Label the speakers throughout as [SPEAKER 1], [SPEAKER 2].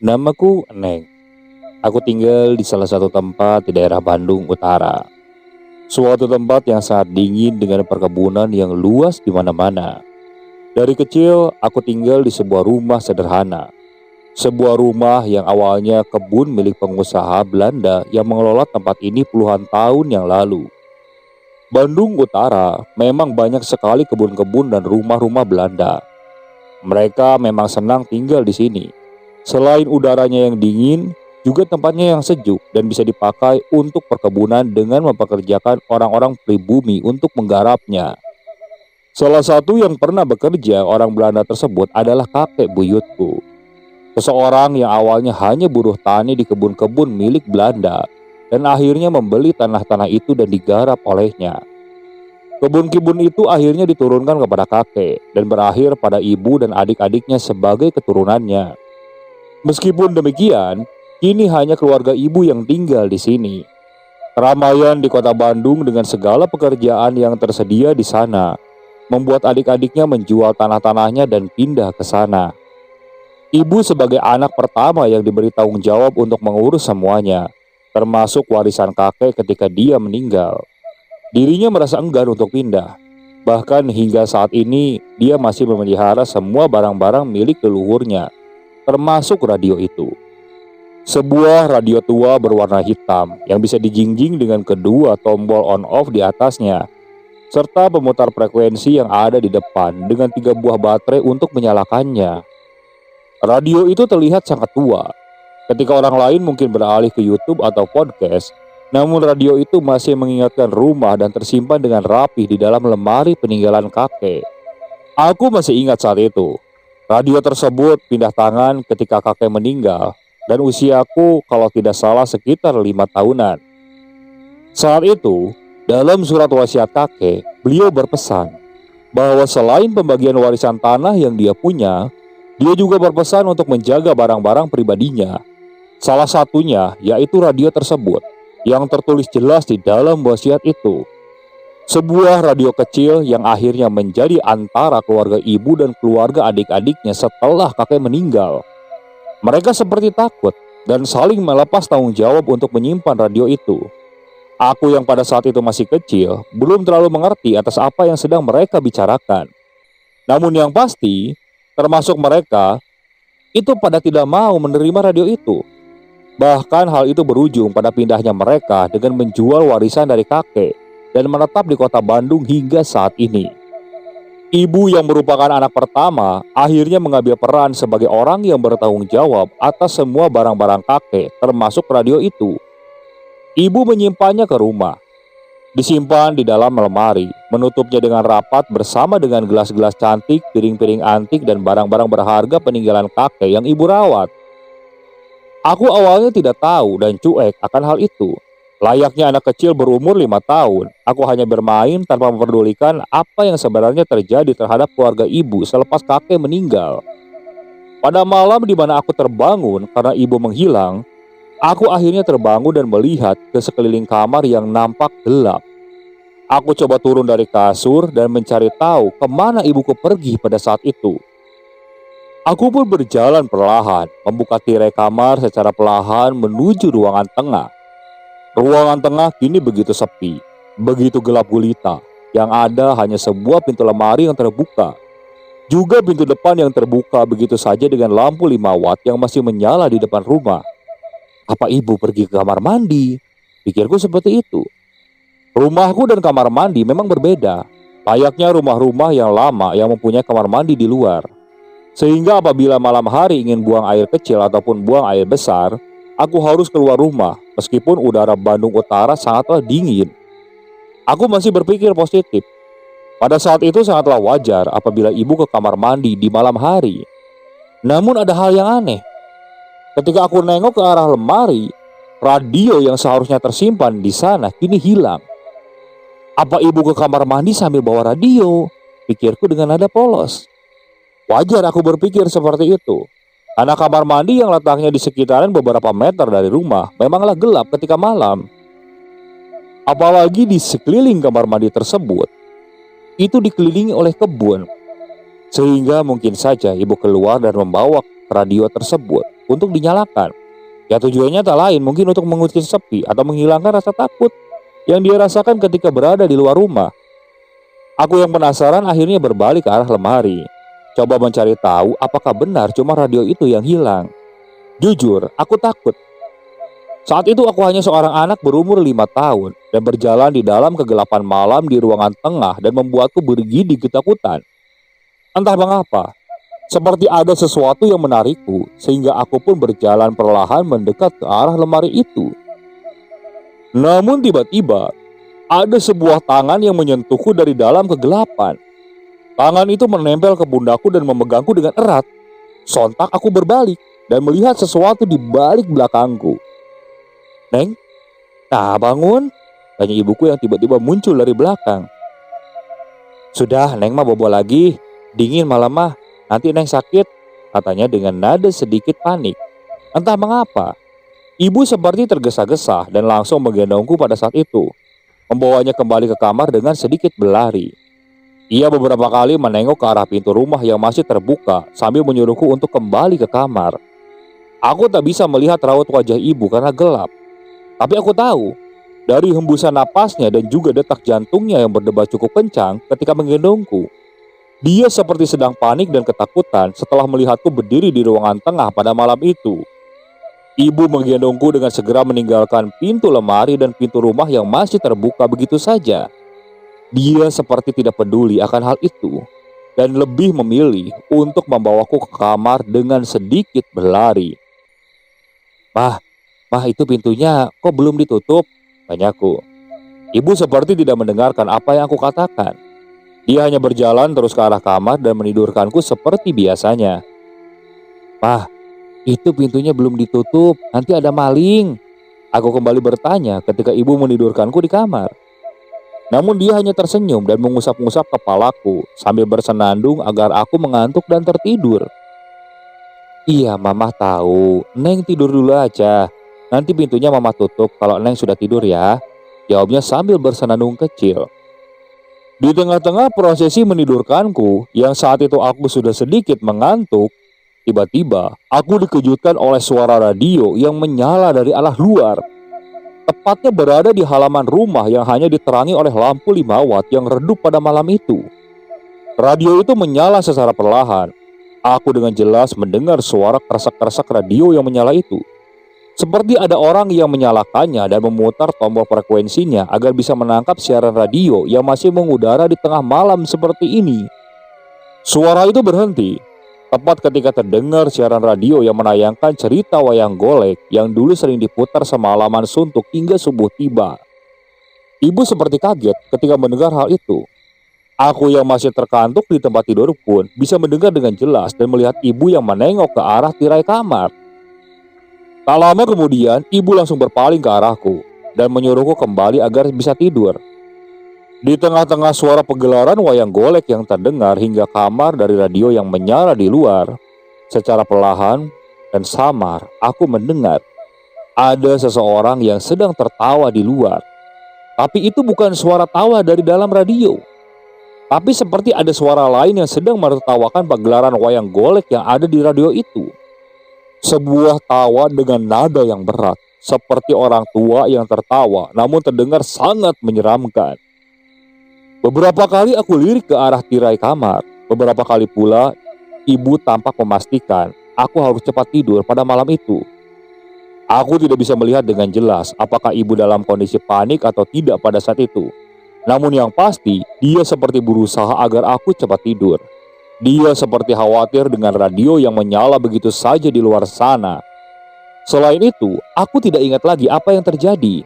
[SPEAKER 1] Namaku Neng. Aku tinggal di salah satu tempat di daerah Bandung Utara. Suatu tempat yang sangat dingin dengan perkebunan yang luas di mana-mana. Dari kecil, aku tinggal di sebuah rumah sederhana. Sebuah rumah yang awalnya kebun milik pengusaha Belanda yang mengelola tempat ini puluhan tahun yang lalu. Bandung Utara memang banyak sekali kebun-kebun dan rumah-rumah Belanda. Mereka memang senang tinggal di sini. Selain udaranya yang dingin, juga tempatnya yang sejuk dan bisa dipakai untuk perkebunan dengan mempekerjakan orang-orang pribumi untuk menggarapnya. Salah satu yang pernah bekerja orang Belanda tersebut adalah kakek buyutku. Seseorang yang awalnya hanya buruh tani di kebun-kebun milik Belanda dan akhirnya membeli tanah-tanah itu dan digarap olehnya. Kebun-kebun itu akhirnya diturunkan kepada kakek dan berakhir pada ibu dan adik-adiknya sebagai keturunannya. Meskipun demikian, kini hanya keluarga ibu yang tinggal di sini. Keramaian di kota Bandung dengan segala pekerjaan yang tersedia di sana membuat adik-adiknya menjual tanah-tanahnya dan pindah ke sana. Ibu sebagai anak pertama yang diberi tanggung jawab untuk mengurus semuanya, termasuk warisan kakek ketika dia meninggal. Dirinya merasa enggan untuk pindah. Bahkan hingga saat ini dia masih memelihara semua barang-barang milik leluhurnya, termasuk radio itu. Sebuah radio tua berwarna hitam yang bisa dijingjing dengan kedua tombol on-off di atasnya, serta pemutar frekuensi yang ada di depan dengan 3 buah baterai untuk menyalakannya. Radio itu terlihat sangat tua. Ketika orang lain mungkin beralih ke YouTube atau podcast, namun radio itu masih mengingatkan rumah dan tersimpan dengan rapi di dalam lemari peninggalan kakek. Aku masih ingat saat itu. Radio tersebut pindah tangan ketika kakek meninggal dan usiaku kalau tidak salah sekitar 5 tahunan. Saat itu, dalam surat wasiat kakek, beliau berpesan bahwa selain pembagian warisan tanah yang dia punya, dia juga berpesan untuk menjaga barang-barang pribadinya. Salah satunya yaitu radio tersebut yang tertulis jelas di dalam wasiat itu. Sebuah radio kecil yang akhirnya menjadi antara keluarga ibu dan keluarga adik-adiknya setelah kakek meninggal. Mereka seperti takut dan saling melepas tanggung jawab untuk menyimpan radio itu. Aku yang pada saat itu masih kecil belum terlalu mengerti atas apa yang sedang mereka bicarakan. Namun yang pasti, termasuk mereka, itu pada tidak mau menerima radio itu. Bahkan hal itu berujung pada pindahnya mereka dengan menjual warisan dari kakek dan menetap di kota Bandung hingga saat ini. Ibu yang merupakan anak pertama akhirnya mengambil peran sebagai orang yang bertanggung jawab atas semua barang-barang kakek, termasuk radio itu. Ibu menyimpannya ke rumah, disimpan di dalam lemari, menutupnya dengan rapat bersama dengan gelas-gelas cantik, piring-piring antik, dan barang-barang berharga peninggalan kakek yang ibu rawat. Aku awalnya tidak tahu dan cuek akan hal itu. Layaknya anak kecil berumur 5 tahun, aku hanya bermain tanpa memperdulikan apa yang sebenarnya terjadi terhadap keluarga ibu selepas kakek meninggal. Pada malam di mana aku terbangun karena ibu menghilang, aku akhirnya terbangun dan melihat ke sekeliling kamar yang nampak gelap. Aku coba turun dari kasur dan mencari tahu kemana ibuku pergi pada saat itu. Aku pun berjalan perlahan, membuka tirai kamar secara perlahan menuju ruangan tengah. Ruangan tengah kini begitu sepi, begitu gelap gulita, yang ada hanya sebuah pintu lemari yang terbuka. Juga pintu depan yang terbuka begitu saja dengan lampu 5 watt yang masih menyala di depan rumah. Apa ibu pergi ke kamar mandi? Pikirku seperti itu. Rumahku dan kamar mandi memang berbeda, layaknya rumah-rumah yang lama yang mempunyai kamar mandi di luar. Sehingga apabila malam hari ingin buang air kecil ataupun buang air besar, aku harus keluar rumah meskipun udara Bandung Utara sangatlah dingin. Aku masih berpikir positif. Pada saat itu sangatlah wajar apabila ibu ke kamar mandi di malam hari. Namun ada hal yang aneh. Ketika aku nengok ke arah lemari, radio yang seharusnya tersimpan di sana kini hilang. Apa ibu ke kamar mandi sambil bawa radio? Pikirku dengan nada polos. Wajar aku berpikir seperti itu, karena kamar mandi yang letaknya di sekitaran beberapa meter dari rumah memanglah gelap ketika malam. Apalagi di sekeliling kamar mandi tersebut, itu dikelilingi oleh kebun. Sehingga mungkin saja ibu keluar dan membawa radio tersebut untuk dinyalakan. Ya tujuannya tak lain mungkin untuk mengusir sepi atau menghilangkan rasa takut yang dia rasakan ketika berada di luar rumah. Aku yang penasaran akhirnya berbalik ke arah lemari, coba mencari tahu apakah benar cuma radio itu yang hilang. Jujur, aku takut. Saat itu aku hanya seorang anak berumur 5 tahun dan berjalan di dalam kegelapan malam di ruangan tengah dan membuatku bergidik ketakutan. Entah mengapa, seperti ada sesuatu yang menarikku sehingga aku pun berjalan perlahan mendekat ke arah lemari itu. Namun tiba-tiba ada sebuah tangan yang menyentuhku dari dalam kegelapan. Tangan itu menempel ke pundakku dan memegangku dengan erat. Sontak aku berbalik dan melihat sesuatu di balik belakangku. "Neng, nah bangun," tanya ibuku yang tiba-tiba muncul dari belakang. "Sudah, Neng mah bobo lagi. Dingin malam mah, nanti Neng sakit," katanya dengan nada sedikit panik. Entah mengapa, ibu seperti tergesa-gesa dan langsung menggendongku pada saat itu, membawanya kembali ke kamar dengan sedikit berlari. Ia beberapa kali menengok ke arah pintu rumah yang masih terbuka sambil menyuruhku untuk kembali ke kamar. Aku tak bisa melihat raut wajah ibu karena gelap. Tapi aku tahu, dari hembusan napasnya dan juga detak jantungnya yang berdebar cukup kencang ketika menggendongku, dia seperti sedang panik dan ketakutan setelah melihatku berdiri di ruangan tengah pada malam itu. Ibu menggendongku dengan segera meninggalkan pintu lemari dan pintu rumah yang masih terbuka begitu saja. Dia seperti tidak peduli akan hal itu dan lebih memilih untuk membawaku ke kamar dengan sedikit berlari. "Mah, itu pintunya kok belum ditutup?" tanyaku. Ibu seperti tidak mendengarkan apa yang aku katakan. Dia hanya berjalan terus ke arah kamar dan menidurkanku seperti biasanya. "Mah, itu pintunya belum ditutup, nanti ada maling," aku kembali bertanya ketika ibu menidurkanku di kamar. Namun dia hanya tersenyum dan mengusap-ngusap kepalaku sambil bersenandung agar aku mengantuk dan tertidur. "Iya, Mama tahu. Neng tidur dulu aja. Nanti pintunya Mama tutup kalau Neng sudah tidur ya," jawabnya sambil bersenandung kecil. Di tengah-tengah prosesi menidurkanku, yang saat itu aku sudah sedikit mengantuk, tiba-tiba aku dikejutkan oleh suara radio yang menyala dari arah luar. Tepatnya berada di halaman rumah yang hanya diterangi oleh lampu 5 watt yang redup pada malam itu. Radio itu menyala secara perlahan. Aku dengan jelas mendengar suara kresek-kresek radio yang menyala itu. Seperti ada orang yang menyalakannya dan memutar tombol frekuensinya agar bisa menangkap siaran radio yang masih mengudara di tengah malam seperti ini. Suara itu berhenti tepat ketika terdengar siaran radio yang menayangkan cerita wayang golek yang dulu sering diputar semalaman suntuk hingga subuh tiba. Ibu seperti kaget ketika mendengar hal itu. Aku yang masih terkantuk di tempat tidur pun bisa mendengar dengan jelas dan melihat ibu yang menengok ke arah tirai kamar. Tak lama kemudian, ibu langsung berpaling ke arahku dan menyuruhku kembali agar bisa tidur. Di tengah-tengah suara pegelaran wayang golek yang terdengar hingga kamar dari radio yang menyala di luar, secara perlahan dan samar aku mendengar ada seseorang yang sedang tertawa di luar. Tapi itu bukan suara tawa dari dalam radio, tapi seperti ada suara lain yang sedang menertawakan pagelaran wayang golek yang ada di radio itu. Sebuah tawa dengan nada yang berat, seperti orang tua yang tertawa namun terdengar sangat menyeramkan. Beberapa kali aku lirik ke arah tirai kamar. Beberapa kali pula ibu tampak memastikan aku harus cepat tidur pada malam itu. Aku tidak bisa melihat dengan jelas apakah ibu dalam kondisi panik atau tidak pada saat itu. Namun yang pasti, dia seperti berusaha agar aku cepat tidur. Dia seperti khawatir dengan radio yang menyala begitu saja di luar sana. Selain itu, aku tidak ingat lagi apa yang terjadi.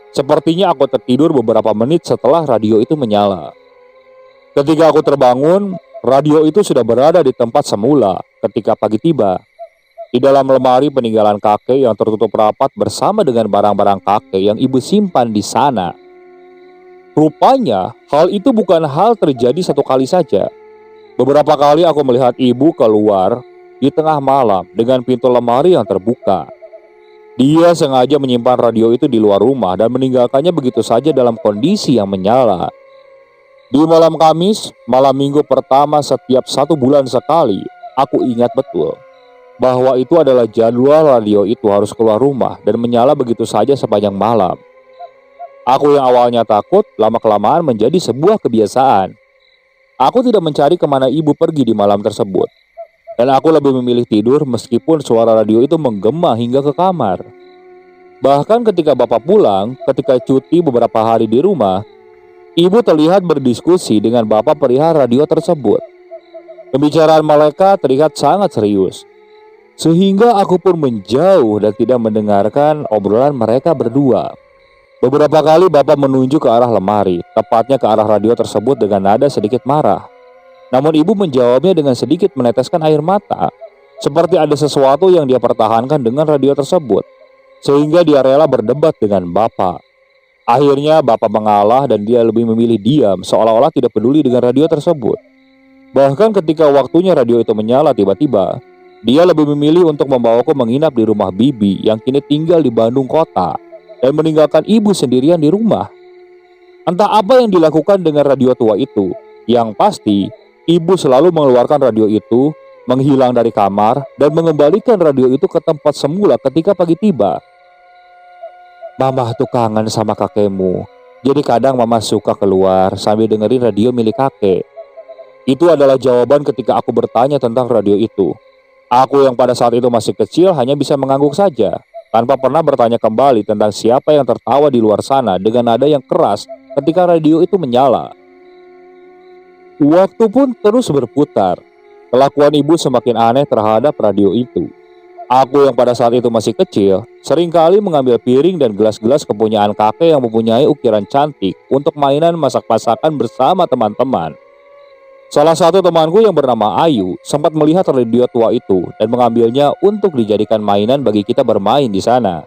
[SPEAKER 1] Sepertinya aku tertidur beberapa menit setelah radio itu menyala. Ketika aku terbangun, radio itu sudah berada di tempat semula ketika pagi tiba. Di dalam lemari peninggalan kakek yang tertutup rapat bersama dengan barang-barang kakek yang ibu simpan di sana. Rupanya, hal itu bukan hal terjadi satu kali saja. Beberapa kali aku melihat ibu keluar di tengah malam dengan pintu lemari yang terbuka. Dia sengaja menyimpan radio itu di luar rumah dan meninggalkannya begitu saja dalam kondisi yang menyala. Di malam Kamis, malam minggu pertama setiap 1 bulan sekali, aku ingat betul. bahwa itu adalah jadwal radio itu harus keluar rumah dan menyala begitu saja sepanjang malam. Aku yang awalnya takut, lama-kelamaan menjadi sebuah kebiasaan. Aku tidak mencari kemana ibu pergi di malam tersebut. Dan aku lebih memilih tidur meskipun suara radio itu menggema hingga ke kamar. Bahkan ketika bapak pulang, ketika cuti beberapa hari di rumah, ibu terlihat berdiskusi dengan bapak perihal radio tersebut. Pembicaraan mereka terlihat sangat serius. Sehingga aku pun menjauh dan tidak mendengarkan obrolan mereka berdua. Beberapa kali bapak menunjuk ke arah lemari, tepatnya ke arah radio tersebut dengan nada sedikit marah. Namun ibu menjawabnya dengan sedikit meneteskan air mata, seperti ada sesuatu yang dia pertahankan dengan radio tersebut, sehingga dia rela berdebat dengan bapak. Akhirnya bapak mengalah dan dia lebih memilih diam, seolah-olah tidak peduli dengan radio tersebut. Bahkan ketika waktunya radio itu menyala tiba-tiba, dia lebih memilih untuk membawaku menginap di rumah bibi yang kini tinggal di Bandung kota, dan meninggalkan ibu sendirian di rumah. Entah apa yang dilakukan dengan radio tua itu. Yang pasti, ibu selalu mengeluarkan radio itu, menghilang dari kamar, dan mengembalikan radio itu ke tempat semula ketika pagi tiba. Mama tuh kangen sama kakekmu. Jadi kadang mama suka keluar sambil dengerin radio milik kakek. Itu adalah jawaban ketika aku bertanya tentang radio itu. Aku yang pada saat itu masih kecil hanya bisa mengangguk saja, tanpa pernah bertanya kembali tentang siapa yang tertawa di luar sana dengan nada yang keras ketika radio itu menyala. Waktu pun terus berputar. Kelakuan ibu semakin aneh terhadap radio itu. Aku yang pada saat itu masih kecil, seringkali mengambil piring dan gelas-gelas kepunyaan kakek yang mempunyai ukiran cantik untuk mainan masak-masakan bersama teman-teman. Salah satu temanku yang bernama Ayu sempat melihat radio tua itu dan mengambilnya untuk dijadikan mainan bagi kita bermain di sana.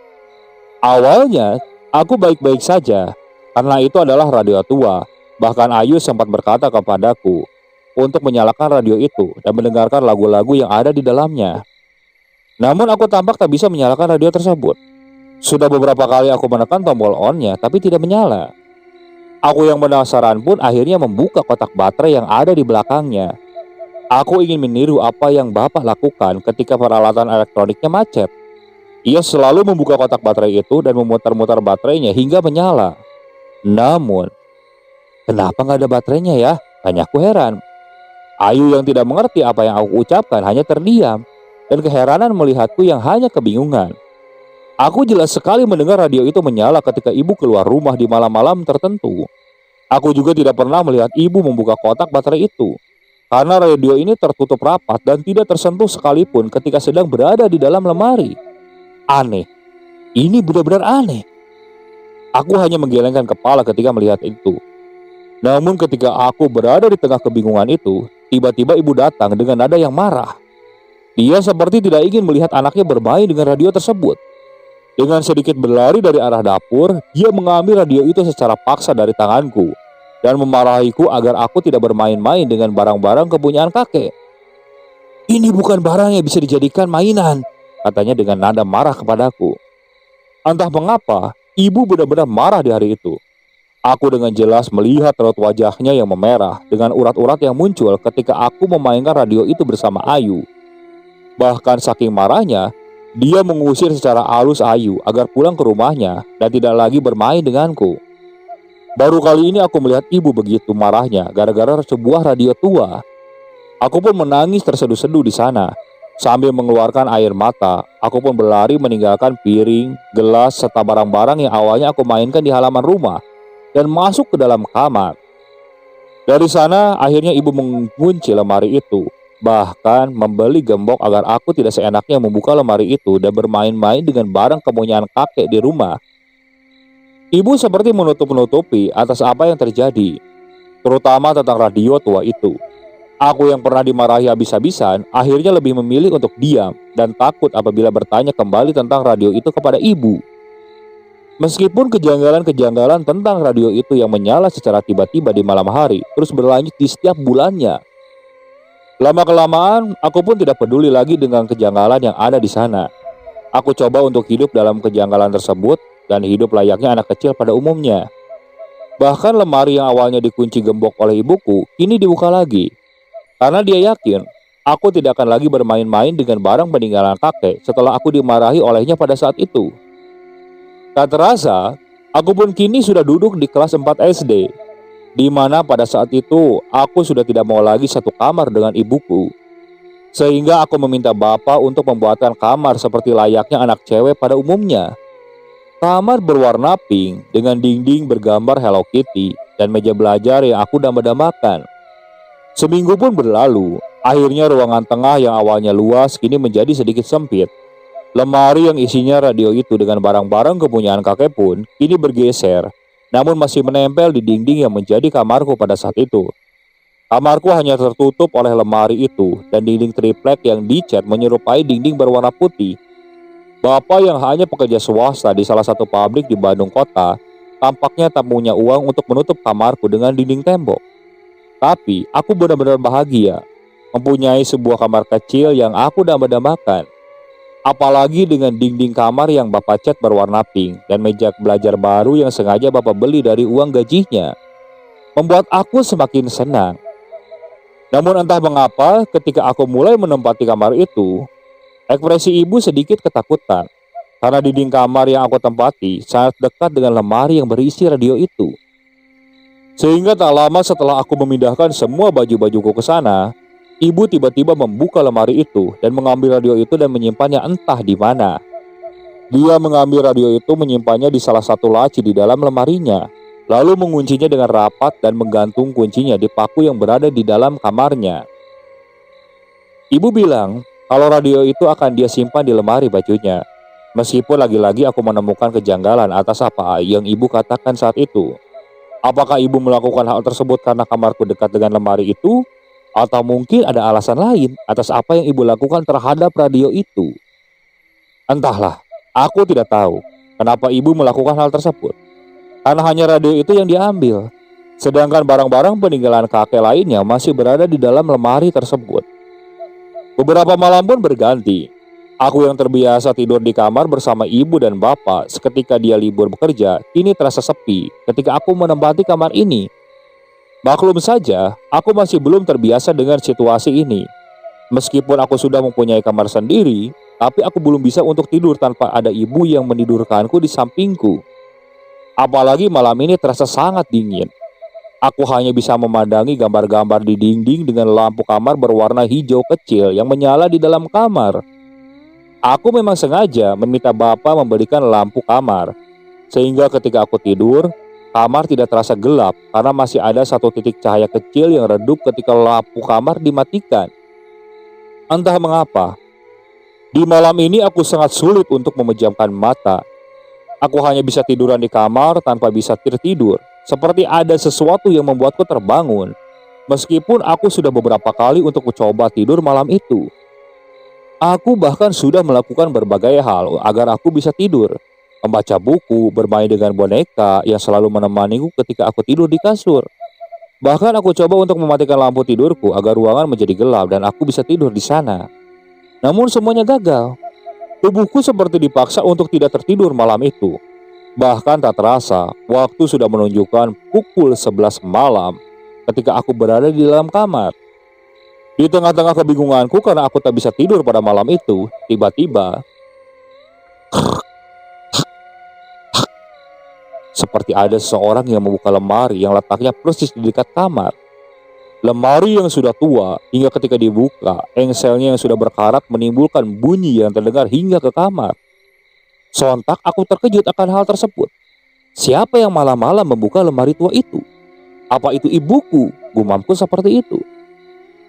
[SPEAKER 1] Awalnya, aku baik-baik saja karena itu adalah radio tua. Bahkan Ayu sempat berkata kepadaku untuk menyalakan radio itu dan mendengarkan lagu-lagu yang ada di dalamnya. Namun aku tampak tak bisa menyalakan radio tersebut. Sudah beberapa kali aku menekan tombol on-nya tapi tidak menyala. Aku yang penasaran pun akhirnya membuka kotak baterai yang ada di belakangnya. Aku ingin meniru apa yang bapak lakukan ketika peralatan elektroniknya macet. Ia selalu membuka kotak baterai itu dan memutar-mutar baterainya hingga menyala. Namun, kenapa nggak ada baterainya ya? Tanyaku heran. Ayu yang tidak mengerti apa yang aku ucapkan hanya terdiam dan keheranan melihatku yang hanya kebingungan. Aku jelas sekali mendengar radio itu menyala ketika ibu keluar rumah di malam-malam tertentu. Aku juga tidak pernah melihat ibu membuka kotak baterai itu, karena radio ini tertutup rapat dan tidak tersentuh sekalipun ketika sedang berada di dalam lemari. Aneh, ini benar-benar aneh. Aku hanya menggelengkan kepala ketika melihat itu. Namun ketika aku berada di tengah kebingungan itu, tiba-tiba ibu datang dengan nada yang marah. Dia seperti tidak ingin melihat anaknya bermain dengan radio tersebut. Dengan sedikit berlari dari arah dapur, dia mengambil radio itu secara paksa dari tanganku dan memarahiku agar aku tidak bermain-main dengan barang-barang kepunyaan kakek. Ini bukan barang yang bisa dijadikan mainan, katanya dengan nada marah kepadaku. Entah mengapa, ibu benar-benar marah di hari itu. Aku dengan jelas melihat raut wajahnya yang memerah dengan urat-urat yang muncul ketika aku memainkan radio itu bersama Ayu. Bahkan saking marahnya, dia mengusir secara halus Ayu agar pulang ke rumahnya dan tidak lagi bermain denganku. Baru kali ini aku melihat ibu begitu marahnya gara-gara sebuah radio tua. Aku pun menangis terseduh-seduh di sana. Sambil mengeluarkan air mata, aku pun berlari meninggalkan piring, gelas, serta barang-barang yang awalnya aku mainkan di halaman rumah dan masuk ke dalam kamar. Dari sana akhirnya ibu mengunci lemari itu. Bahkan membeli gembok agar aku tidak seenaknya membuka lemari itu dan bermain-main dengan barang kepunyaan kakek di rumah. Ibu seperti menutup-nutupi atas apa yang terjadi, terutama tentang radio tua itu. Aku yang pernah dimarahi habis-habisan akhirnya lebih memilih untuk diam dan takut apabila bertanya kembali tentang radio itu kepada ibu. Meskipun kejanggalan-kejanggalan tentang radio itu yang menyala secara tiba-tiba di malam hari terus berlanjut di setiap bulannya. Lama-kelamaan, aku pun tidak peduli lagi dengan kejanggalan yang ada di sana. Aku coba untuk hidup dalam kejanggalan tersebut dan hidup layaknya anak kecil pada umumnya. Bahkan lemari yang awalnya dikunci gembok oleh ibuku, kini dibuka lagi. Karena dia yakin Aku tidak akan lagi bermain-main dengan barang peninggalan kakek setelah aku dimarahi olehnya pada saat itu. Tak terasa, aku pun kini sudah duduk di kelas 4 SD, di mana pada saat itu aku sudah tidak mau lagi satu kamar dengan ibuku. Sehingga aku meminta bapak untuk membuatkan kamar seperti layaknya anak cewek pada umumnya. Kamar berwarna pink dengan dinding bergambar Hello Kitty dan meja belajar yang aku damba-dambakan. Seminggu pun berlalu, akhirnya ruangan tengah yang awalnya luas kini menjadi sedikit sempit. Lemari yang isinya radio itu dengan barang-barang kepunyaan kakek pun kini bergeser, namun masih menempel di dinding yang menjadi kamarku pada saat itu. Kamarku hanya tertutup oleh lemari itu dan dinding triplek yang dicat menyerupai dinding berwarna putih. Bapak yang hanya pekerja swasta di salah satu pabrik di Bandung kota, tampaknya tak punya uang untuk menutup kamarku dengan dinding tembok. Tapi aku benar-benar bahagia mempunyai sebuah kamar kecil yang aku damba-dambakan. Apalagi dengan dinding kamar yang Bapak cat berwarna pink dan meja belajar baru yang sengaja Bapak beli dari uang gajinya, membuat aku semakin senang. Namun entah mengapa ketika aku mulai menempati kamar itu, ekspresi ibu sedikit ketakutan karena dinding kamar yang aku tempati sangat dekat dengan lemari yang berisi radio itu. Sehingga tak lama setelah aku memindahkan semua baju-bajuku ke sana, ibu tiba-tiba membuka lemari itu dan mengambil radio itu dan menyimpannya entah di mana. Dia mengambil radio itu menyimpannya di salah satu laci di dalam lemarinya, lalu menguncinya dengan rapat dan menggantung kuncinya di paku yang berada di dalam kamarnya. Ibu bilang kalau radio itu akan dia simpan di lemari bajunya. Meskipun lagi-lagi aku menemukan kejanggalan atas apa yang ibu katakan saat itu. Apakah ibu melakukan hal tersebut karena kamarku dekat dengan lemari itu? Atau mungkin ada alasan lain atas apa yang ibu lakukan terhadap radio itu? Entahlah, aku tidak tahu kenapa ibu melakukan hal tersebut. Karena hanya radio itu yang diambil. Sedangkan barang-barang peninggalan kakek lainnya masih berada di dalam lemari tersebut. Beberapa malam pun berganti. Aku yang terbiasa tidur di kamar bersama ibu dan bapak seketika dia libur bekerja, kini terasa sepi ketika aku menempati kamar ini. Maklum saja, aku masih belum terbiasa dengan situasi ini. Meskipun aku sudah mempunyai kamar sendiri, tapi aku belum bisa untuk tidur tanpa ada ibu yang menidurkanku di sampingku. Apalagi malam ini terasa sangat dingin. Aku hanya bisa memandangi gambar-gambar di dinding dengan lampu kamar berwarna hijau kecil yang menyala di dalam kamar. Aku memang sengaja meminta bapak memberikan lampu kamar, sehingga ketika aku tidur, kamar tidak terasa gelap karena masih ada satu titik cahaya kecil yang redup ketika lampu kamar dimatikan. Entah mengapa, di malam ini aku sangat sulit untuk memejamkan mata. Aku hanya bisa tiduran di kamar tanpa bisa tertidur, seperti ada sesuatu yang membuatku terbangun, meskipun aku sudah beberapa kali untuk mencoba tidur malam itu. Aku bahkan sudah melakukan berbagai hal agar aku bisa tidur. Membaca buku, bermain dengan boneka yang selalu menemaniku ketika aku tidur di kasur. Bahkan aku coba untuk mematikan lampu tidurku agar ruangan menjadi gelap dan aku bisa tidur di sana. Namun semuanya gagal. Tubuhku seperti dipaksa untuk tidak tertidur malam itu. Bahkan tak terasa, waktu sudah menunjukkan pukul 11 malam ketika aku berada di dalam kamar. Di tengah-tengah kebingunganku karena aku tak bisa tidur pada malam itu, tiba-tiba seperti ada seseorang yang membuka lemari yang letaknya persis di dekat kamar. Lemari yang sudah tua hingga ketika dibuka, engselnya yang sudah berkarat menimbulkan bunyi yang terdengar hingga ke kamar. Sontak aku terkejut akan hal tersebut. Siapa yang malam-malam membuka lemari tua itu? Apa itu ibuku? Gumamku seperti itu.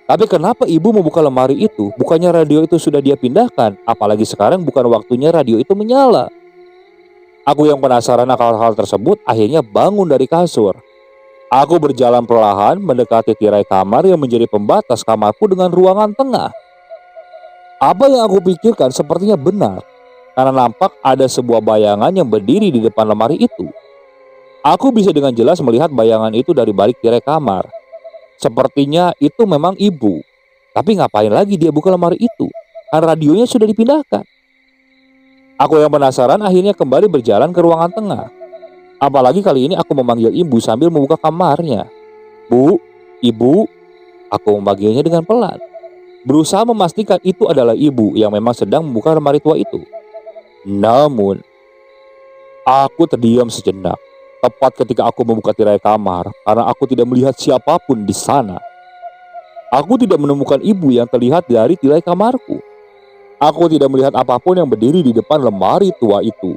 [SPEAKER 1] Tapi kenapa ibu membuka lemari itu? Bukannya radio itu sudah dia pindahkan? Apalagi sekarang bukan waktunya radio itu menyala. Aku yang penasaran akan hal tersebut akhirnya bangun dari kasur. Aku berjalan perlahan mendekati tirai kamar yang menjadi pembatas kamarku dengan ruangan tengah. Apa yang aku pikirkan sepertinya benar, karena nampak ada sebuah bayangan yang berdiri di depan lemari itu. Aku bisa dengan jelas melihat bayangan itu dari balik tirai kamar. Sepertinya itu memang ibu. Tapi ngapain lagi dia buka lemari itu? Kan radionya sudah dipindahkan. Aku yang penasaran akhirnya kembali berjalan ke ruangan tengah. Apalagi kali ini aku memanggil ibu sambil membuka kamarnya. Bu, ibu, aku memanggilnya dengan pelan. berusaha memastikan itu adalah ibu yang memang sedang membuka lemari tua itu. Namun, aku terdiam sejenak, tepat ketika aku membuka tirai kamar karena aku tidak melihat siapapun di sana. Aku tidak menemukan ibu yang terlihat dari tirai kamarku. Aku tidak melihat apapun yang berdiri di depan lemari tua itu.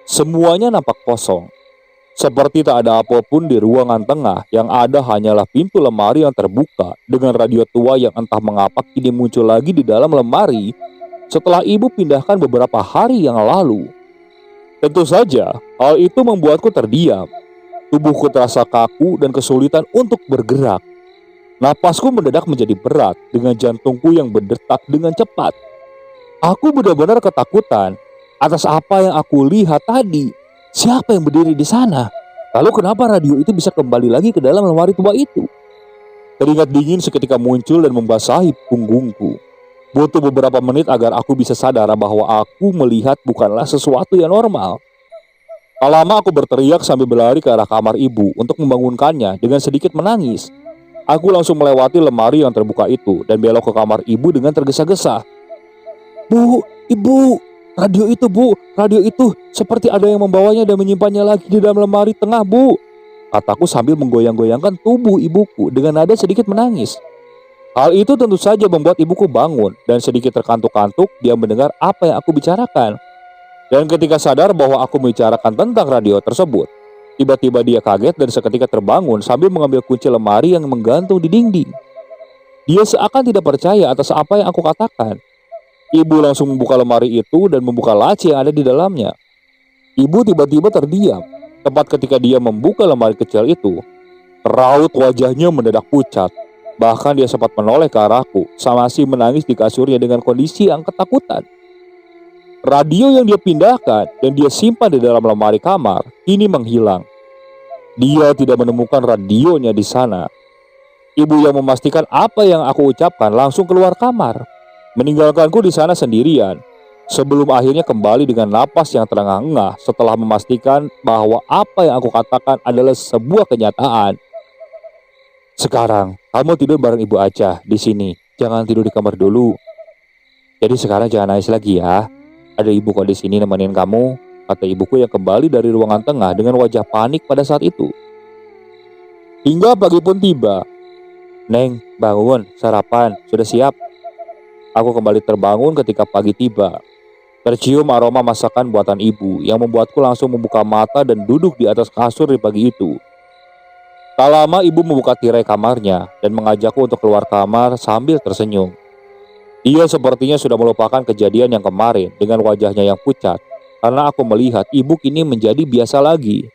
[SPEAKER 1] Semuanya nampak kosong, seperti tak ada apapun di ruangan tengah. Yang ada hanyalah pintu lemari yang terbuka dengan radio tua yang entah mengapa kini muncul lagi di dalam lemari setelah ibu pindahkan beberapa hari yang lalu. Tentu saja, hal itu membuatku terdiam. Tubuhku terasa kaku dan kesulitan untuk bergerak. Napasku mendadak menjadi berat dengan jantungku yang berdetak dengan cepat. Aku benar-benar ketakutan atas apa yang aku lihat tadi. Siapa yang berdiri di sana? Lalu kenapa radio itu bisa kembali lagi ke dalam lemari tua itu? Keringat dingin seketika muncul dan membasahi punggungku. Butuh beberapa menit agar aku bisa sadar bahwa aku melihat bukanlah sesuatu yang normal. Tak lama aku berteriak sambil berlari ke arah kamar ibu untuk membangunkannya dengan sedikit menangis. Aku langsung melewati lemari yang terbuka itu dan belok ke kamar ibu dengan tergesa-gesa. "Bu, ibu, radio itu bu, radio itu seperti ada yang membawanya dan menyimpannya lagi di dalam lemari tengah bu," kataku sambil menggoyang-goyangkan tubuh ibuku dengan nada sedikit menangis. Hal itu tentu saja membuat ibuku bangun dan sedikit terkantuk-kantuk dia mendengar apa yang aku bicarakan. Dan ketika sadar bahwa aku membicarakan tentang radio tersebut, tiba-tiba dia kaget dan seketika terbangun sambil mengambil kunci lemari yang menggantung di dinding. Dia seakan tidak percaya atas apa yang aku katakan. Ibu langsung membuka lemari itu dan membuka laci yang ada di dalamnya. Ibu tiba-tiba terdiam. Tepat ketika dia membuka lemari kecil itu, raut wajahnya mendadak pucat. Bahkan dia sempat menoleh ke arahku, masih menangis di kasurnya dengan kondisi yang ketakutan. Radio yang dia pindahkan dan dia simpan di dalam lemari kamar kini menghilang. Dia tidak menemukan radionya di sana. Ibu yang memastikan apa yang aku ucapkan langsung keluar kamar, meninggalkanku di sana sendirian. Sebelum akhirnya kembali dengan napas yang terengah-engah setelah memastikan bahwa apa yang aku katakan adalah sebuah kenyataan. "Sekarang kamu tidur bareng ibu aja di sini. Jangan tidur di kamar dulu. Jadi sekarang jangan nangis lagi ya. Ada ibu kok di sini nemenin kamu," kata ibuku yang kembali dari ruangan tengah dengan wajah panik pada saat itu. Hingga pagi pun tiba. "Neng, bangun, sarapan, sudah siap?" Aku kembali terbangun ketika pagi tiba. Tercium aroma masakan buatan ibu yang membuatku langsung membuka mata dan duduk di atas kasur di pagi itu. Tak lama ibu membuka tirai kamarnya dan mengajakku untuk keluar kamar sambil tersenyum. Dia sepertinya sudah melupakan kejadian yang kemarin dengan wajahnya yang pucat, karena aku melihat ibu kini menjadi biasa lagi.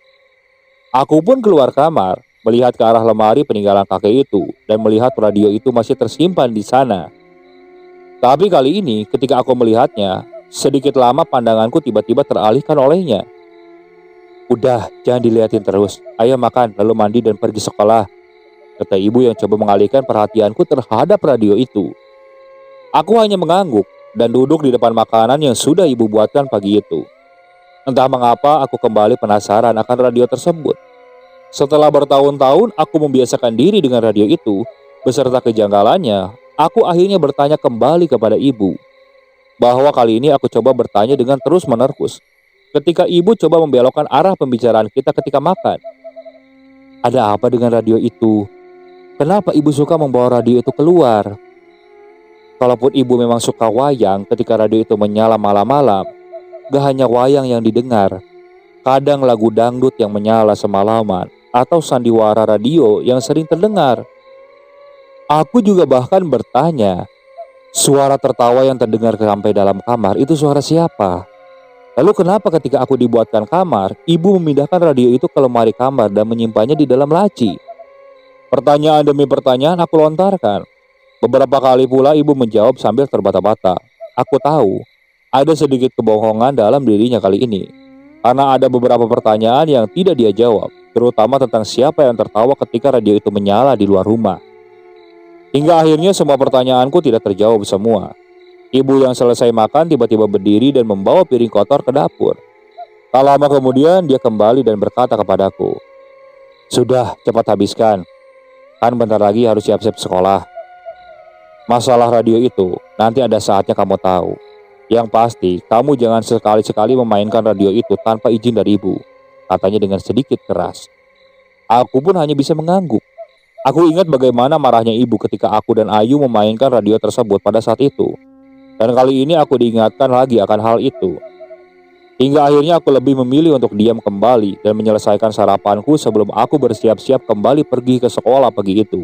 [SPEAKER 1] Aku pun keluar kamar, melihat ke arah lemari peninggalan kakek itu dan melihat radio itu masih tersimpan di sana. Tapi kali ini ketika aku melihatnya, sedikit lama pandanganku tiba-tiba teralihkan olehnya. "Udah, jangan dilihatin terus. Ayo makan, lalu mandi dan pergi sekolah," kata ibu yang coba mengalihkan perhatianku terhadap radio itu. Aku hanya mengangguk dan duduk di depan makanan yang sudah ibu buatkan pagi itu. Entah mengapa aku kembali penasaran akan radio tersebut. Setelah bertahun-tahun aku membiasakan diri dengan radio itu, beserta kejanggalannya, aku akhirnya bertanya kembali kepada ibu. Bahwa kali ini aku coba bertanya dengan terus-menerus. Ketika ibu coba membelokkan arah pembicaraan kita ketika makan. "Ada apa dengan radio itu? Kenapa ibu suka membawa radio itu keluar? Kalaupun ibu memang suka wayang ketika radio itu menyala malam-malam, gak hanya wayang yang didengar. Kadang lagu dangdut yang menyala semalaman atau sandiwara radio yang sering terdengar." Aku juga bahkan bertanya, suara tertawa yang terdengar sampai dalam kamar itu suara siapa? Lalu kenapa ketika aku dibuatkan kamar, ibu memindahkan radio itu ke lemari kamar dan menyimpannya di dalam laci? Pertanyaan demi pertanyaan aku lontarkan. Beberapa kali pula ibu menjawab sambil terbata-bata. Aku tahu ada sedikit kebohongan dalam dirinya kali ini, karena ada beberapa pertanyaan yang tidak dia jawab, terutama tentang siapa yang tertawa ketika radio itu menyala di luar rumah. Hingga akhirnya semua pertanyaanku tidak terjawab semua. Ibu yang selesai makan tiba-tiba berdiri dan membawa piring kotor ke dapur. Tak lama kemudian dia kembali dan berkata kepadaku, "Sudah, cepat habiskan. Kan bentar lagi harus siap-siap sekolah." Masalah radio itu, nanti ada saatnya kamu tahu. Yang pasti, kamu jangan sekali-sekali memainkan radio itu tanpa izin dari ibu, katanya dengan sedikit keras. Aku pun hanya bisa mengangguk. Aku ingat bagaimana marahnya ibu ketika aku dan Ayu memainkan radio tersebut pada saat itu. Dan kali ini aku diingatkan lagi akan hal itu. Hingga akhirnya aku lebih memilih untuk diam kembali dan menyelesaikan sarapanku sebelum aku bersiap-siap kembali pergi ke sekolah pagi itu.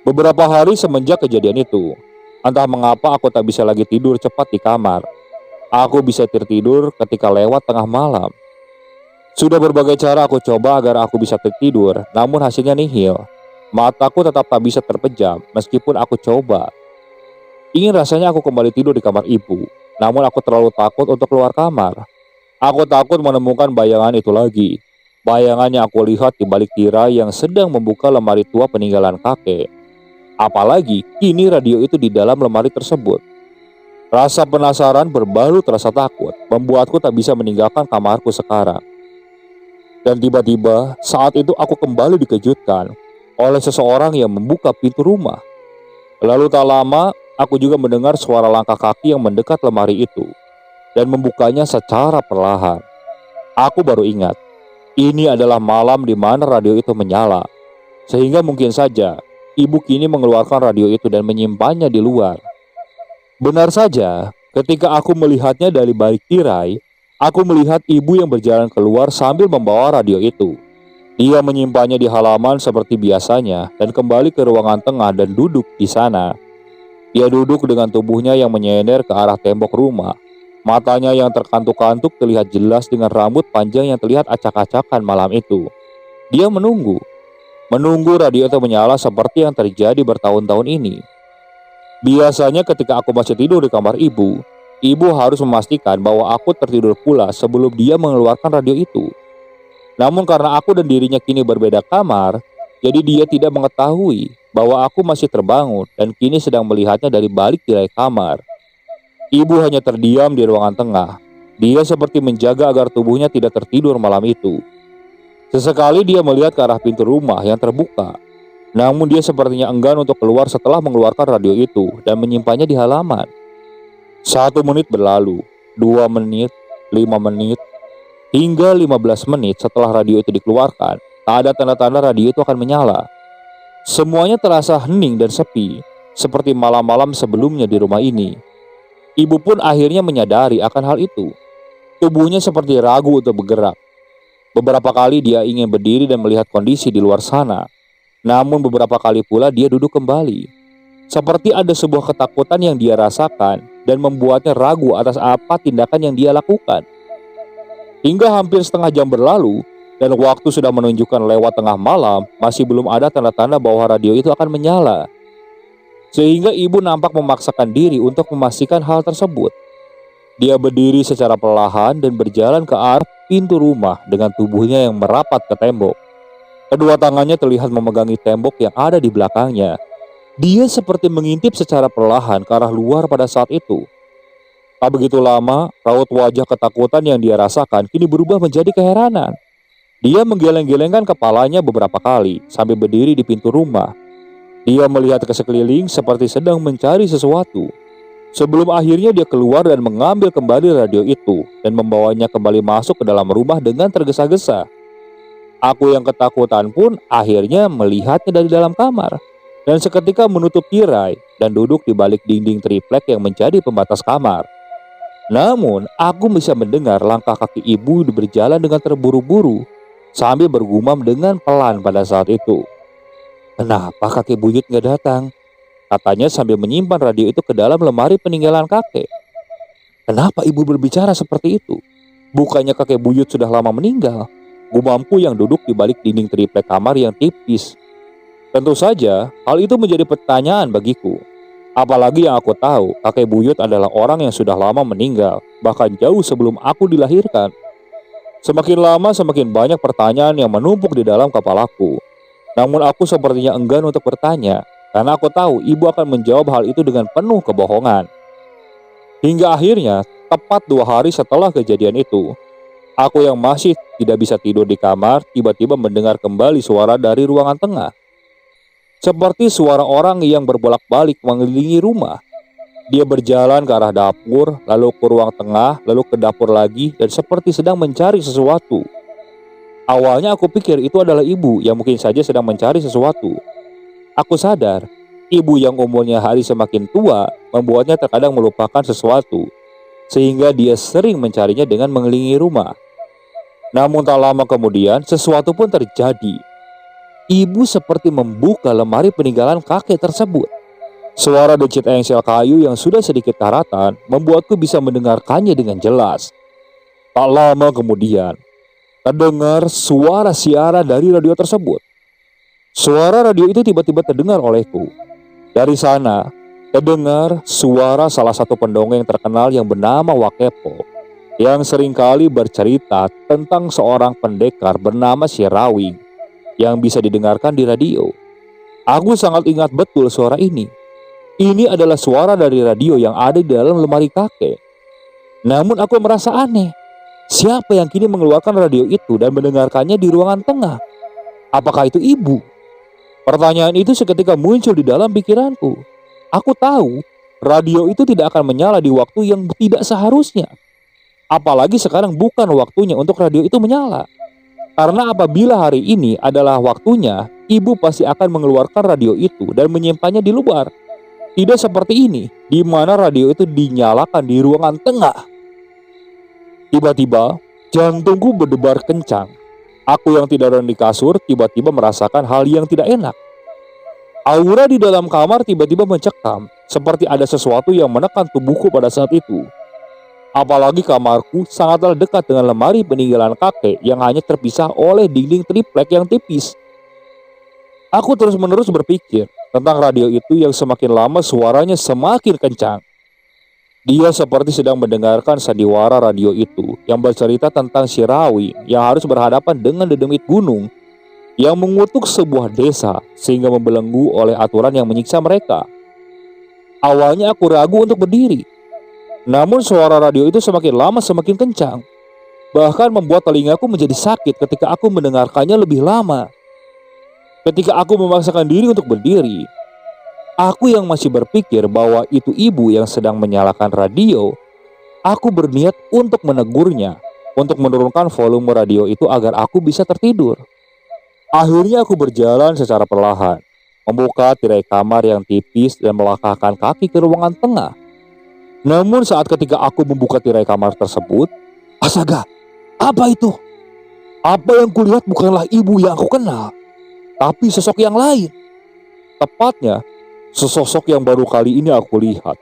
[SPEAKER 1] Beberapa hari semenjak kejadian itu, entah mengapa aku tak bisa lagi tidur cepat di kamar. Aku bisa tertidur ketika lewat tengah malam. Sudah berbagai cara aku coba agar aku bisa tertidur, namun hasilnya nihil. Mataku tetap tak bisa terpejam meskipun aku coba. Ingin rasanya aku kembali tidur di kamar ibu, namun aku terlalu takut untuk keluar kamar. Aku takut menemukan bayangan itu lagi. Bayangan yang aku lihat di balik tirai yang sedang membuka lemari tua peninggalan kakek. Apalagi kini radio itu di dalam lemari tersebut. Rasa penasaran berbalut rasa takut membuatku tak bisa meninggalkan kamarku sekarang. Dan tiba-tiba saat itu aku kembali dikejutkan oleh seseorang yang membuka pintu rumah. Lalu tak lama aku juga mendengar suara langkah kaki yang mendekat lemari itu dan membukanya secara perlahan. Aku baru ingat, ini adalah malam di mana radio itu menyala. Sehingga mungkin saja ibu kini mengeluarkan radio itu dan menyimpannya di luar. Benar saja, ketika aku melihatnya dari balik tirai, aku melihat ibu yang berjalan keluar sambil membawa radio itu. Dia menyimpannya di halaman seperti biasanya dan kembali ke ruangan tengah dan duduk di sana. Dia duduk dengan tubuhnya yang menyender ke arah tembok rumah. Matanya yang terkantuk-kantuk terlihat jelas dengan rambut panjang yang terlihat acak-acakan malam itu. Dia menunggu radio itu menyala seperti yang terjadi bertahun-tahun ini. Biasanya ketika aku masih tidur di kamar ibu harus memastikan bahwa aku tertidur pula sebelum dia mengeluarkan radio itu. Namun karena aku dan dirinya kini berbeda kamar, jadi dia tidak mengetahui bahwa aku masih terbangun dan kini sedang melihatnya dari balik tirai kamar. Ibu hanya terdiam di ruangan tengah. Dia seperti menjaga agar tubuhnya tidak tertidur malam itu. Sesekali dia melihat ke arah pintu rumah yang terbuka. Namun dia sepertinya enggan untuk keluar setelah mengeluarkan radio itu dan menyimpannya di halaman. 1 menit berlalu, 2 menit, 5 menit, hingga 15 menit setelah radio itu dikeluarkan, tak ada tanda-tanda radio itu akan menyala. Semuanya terasa hening dan sepi, seperti malam-malam sebelumnya di rumah ini. Ibu pun akhirnya menyadari akan hal itu. Tubuhnya seperti ragu untuk bergerak. Beberapa kali dia ingin berdiri dan melihat kondisi di luar sana. Namun beberapa kali pula dia duduk kembali. Seperti ada sebuah ketakutan yang dia rasakan dan membuatnya ragu atas apa tindakan yang dia lakukan. Hingga hampir setengah jam berlalu dan waktu sudah menunjukkan lewat tengah malam, masih belum ada tanda-tanda bahwa radio itu akan menyala. Sehingga ibu nampak memaksakan diri untuk memastikan hal tersebut. Dia berdiri secara perlahan dan berjalan ke arah pintu rumah dengan tubuhnya yang merapat ke tembok. Kedua tangannya terlihat memegangi tembok yang ada di belakangnya. Dia seperti mengintip secara perlahan ke arah luar pada saat itu. Tak begitu lama, raut wajah ketakutan yang dia rasakan kini berubah menjadi keheranan. Dia menggeleng-gelengkan kepalanya beberapa kali sambil berdiri di pintu rumah. Dia melihat ke sekeliling seperti sedang mencari sesuatu. Sebelum akhirnya dia keluar dan mengambil kembali radio itu dan membawanya kembali masuk ke dalam rumah dengan tergesa-gesa. Aku yang ketakutan pun akhirnya melihatnya dari dalam kamar dan seketika menutup tirai dan duduk di balik dinding triplek yang menjadi pembatas kamar. Namun, aku bisa mendengar langkah kaki ibu berjalan dengan terburu-buru sambil bergumam dengan pelan pada saat itu. "Kenapa kakek buyut gak datang?" katanya sambil menyimpan radio itu ke dalam lemari peninggalan kakek. "Kenapa ibu berbicara seperti itu? Bukannya kakek buyut sudah lama meninggal?" gumamku yang duduk di balik dinding triplek kamar yang tipis. Tentu saja, hal itu menjadi pertanyaan bagiku. Apalagi yang aku tahu, kakek buyut adalah orang yang sudah lama meninggal, bahkan jauh sebelum aku dilahirkan. Semakin lama semakin banyak pertanyaan yang menumpuk di dalam kepalaku. Namun aku sepertinya enggan untuk bertanya, karena aku tahu ibu akan menjawab hal itu dengan penuh kebohongan. Hingga akhirnya, tepat 2 hari setelah kejadian itu, aku yang masih tidak bisa tidur di kamar tiba-tiba mendengar kembali suara dari ruangan tengah. seperti suara orang yang berbolak-balik mengelilingi rumah. Dia berjalan ke arah dapur, lalu ke ruang tengah, lalu ke dapur lagi, dan seperti sedang mencari sesuatu. Awalnya aku pikir itu adalah ibu yang mungkin saja sedang mencari sesuatu. Aku sadar, ibu yang umurnya hari semakin tua membuatnya terkadang melupakan sesuatu, sehingga dia sering mencarinya dengan mengelilingi rumah. Namun tak lama kemudian, sesuatu pun terjadi. Ibu seperti membuka lemari peninggalan kakek tersebut. Suara decit engsel kayu yang sudah sedikit karatan membuatku bisa mendengarkannya dengan jelas. Tak lama kemudian, terdengar suara siaran dari radio tersebut. Suara radio itu tiba-tiba terdengar olehku. Dari sana, terdengar suara salah satu pendongeng terkenal yang bernama Wakepo, yang seringkali bercerita tentang seorang pendekar bernama Sirawing yang bisa didengarkan di radio. Aku sangat ingat betul suara ini. Ini adalah suara dari radio yang ada di dalam lemari kakek. Namun aku merasa aneh. Siapa yang kini mengeluarkan radio itu dan mendengarkannya di ruangan tengah? Apakah itu ibu? Pertanyaan itu seketika muncul di dalam pikiranku. Aku tahu radio itu tidak akan menyala di waktu yang tidak seharusnya. Apalagi sekarang bukan waktunya untuk radio itu menyala. Karena apabila hari ini adalah waktunya, ibu pasti akan mengeluarkan radio itu dan menyimpannya di luar. Tidak seperti ini, di mana radio itu dinyalakan di ruangan tengah. Tiba-tiba, jantungku berdebar kencang. Aku yang tiduran di kasur tiba-tiba merasakan hal yang tidak enak. Aura di dalam kamar tiba-tiba mencekam, seperti ada sesuatu yang menekan tubuhku pada saat itu. Apalagi kamarku sangatlah dekat dengan lemari peninggalan kakek yang hanya terpisah oleh dinding triplek yang tipis. Aku terus-menerus berpikir tentang radio itu yang semakin lama suaranya semakin kencang. Dia seperti sedang mendengarkan sandiwara radio itu yang bercerita tentang Sirawi yang harus berhadapan dengan dedemit gunung yang mengutuk sebuah desa sehingga membelenggu oleh aturan yang menyiksa mereka. Awalnya aku ragu untuk berdiri. Namun suara radio itu semakin lama semakin kencang. Bahkan membuat telingaku menjadi sakit ketika aku mendengarkannya lebih lama. Ketika aku memaksakan diri untuk berdiri, aku yang masih berpikir bahwa itu ibu yang sedang menyalakan radio, aku berniat untuk menegurnya, untuk menurunkan volume radio itu agar aku bisa tertidur. Akhirnya aku berjalan secara perlahan, membuka tirai kamar yang tipis dan melangkahkan kaki ke ruangan tengah. Namun saat ketika aku membuka tirai kamar tersebut, astaga, apa itu? Apa yang kulihat bukanlah ibu yang aku kenal, tapi sosok yang lain. Tepatnya, sesosok yang baru kali ini aku lihat.